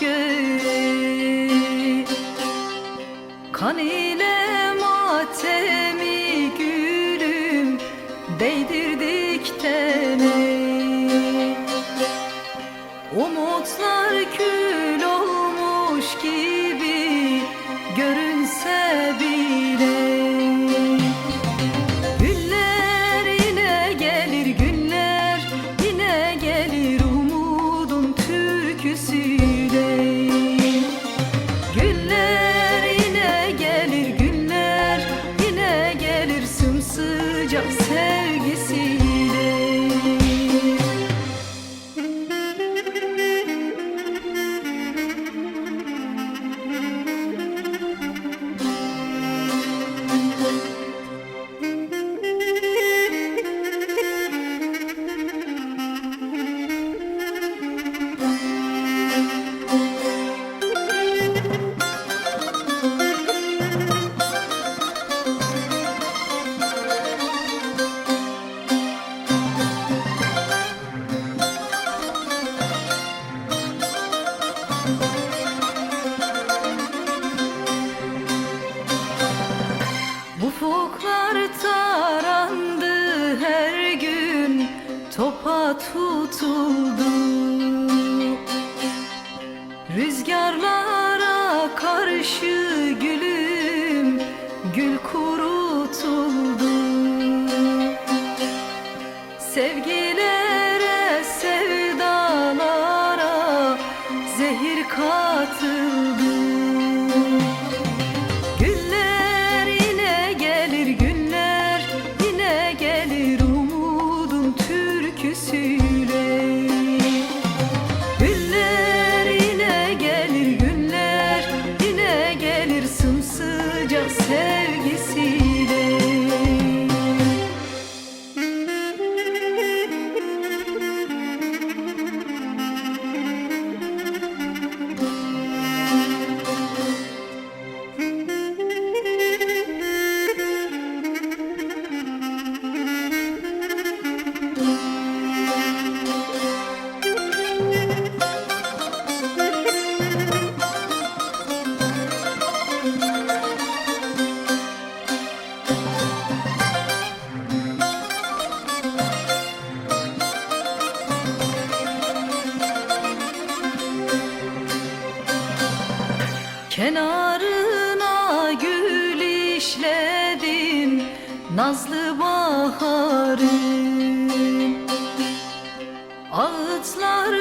göğe. Kan ile matemi gülüm değdirdik tene. Umutlar kül olmuş gibi görünse bile. Güller yine gelir, günler yine gelir umudun türküsüyle. Güller yine gelir, günler yine gelir sımsıcak sevgisiyle. Ufuklar tarandı her gün, topa tutuldu. Rüzgarlara karşı gülüm, gül kurutuldu. Sevgilere, sevdalara zehir katıldı. Güller yine gelir, günler yine gelir umudun türküsüyle. Güller yine gelir, günler yine gelir sımsıcak sevgisiyle. Kenarına gül işledim nazlı baharın. Ağıtlar